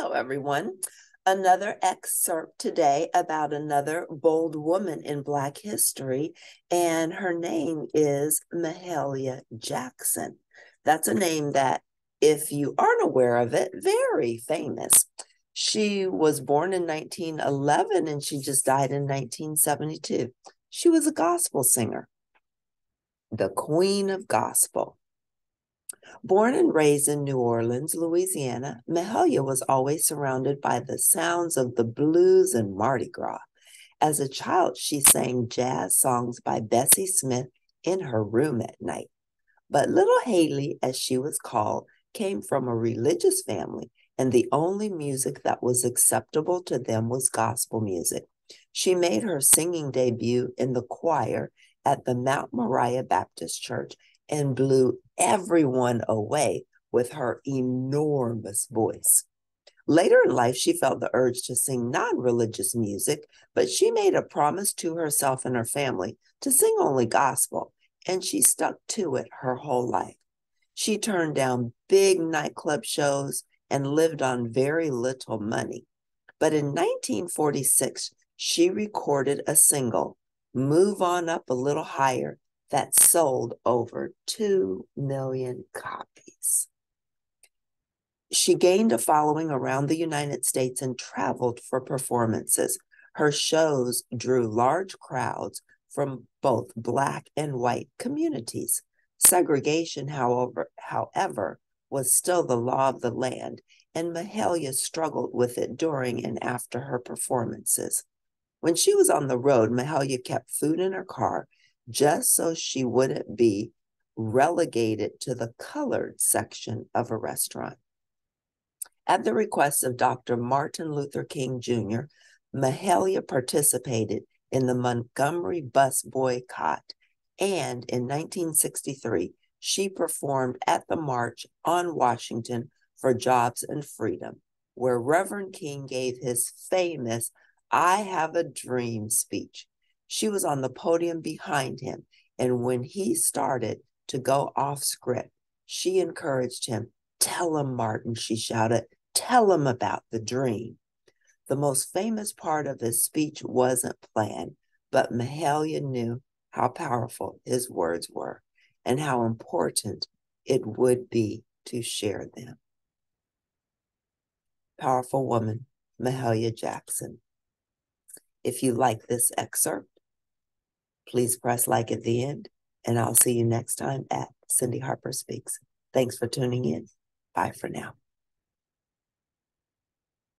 Hello, everyone. Another excerpt today about another bold woman in Black history, and her name is Mahalia Jackson. That's a name that, if you aren't aware of it, very famous. She was born in 1911 and she just died in 1972. She was a gospel singer, the queen of gospel. Born and raised in New Orleans, Louisiana, Mahalia was always surrounded by the sounds of the blues and Mardi Gras. As a child, she sang jazz songs by Bessie Smith in her room at night. But little Haley, as she was called, came from a religious family, and the only music that was acceptable to them was gospel music. She made her singing debut in the choir at the Mount Moriah Baptist Church and blew everyone away with her enormous voice. Later in life, she felt the urge to sing non-religious music, but she made a promise to herself and her family to sing only gospel, and she stuck to it her whole life. She turned down big nightclub shows and lived on very little money. But in 1946, she recorded a single, Move On Up a Little Higher, that sold over 2 million copies. She gained a following around the United States and traveled for performances. Her shows drew large crowds from both Black and white communities. Segregation, however, was still the law of the land, and Mahalia struggled with it during and after her performances. When she was on the road, Mahalia kept food in her car just so she wouldn't be relegated to the colored section of a restaurant. At the request of Dr. Martin Luther King Jr., Mahalia participated in the Montgomery bus boycott, and in 1963, she performed at the March on Washington for Jobs and Freedom, where Reverend King gave his famous I Have a Dream speech. She was on the podium behind him, and when he started to go off script, she encouraged him. Tell him, Martin, she shouted. Tell him about the dream. The most famous part of his speech wasn't planned, but Mahalia knew how powerful his words were and how important it would be to share them. Powerful woman, Mahalia Jackson. If you like this excerpt, please press like at the end, and I'll see you next time at Cindy Harper Speaks. Thanks for tuning in. Bye for now.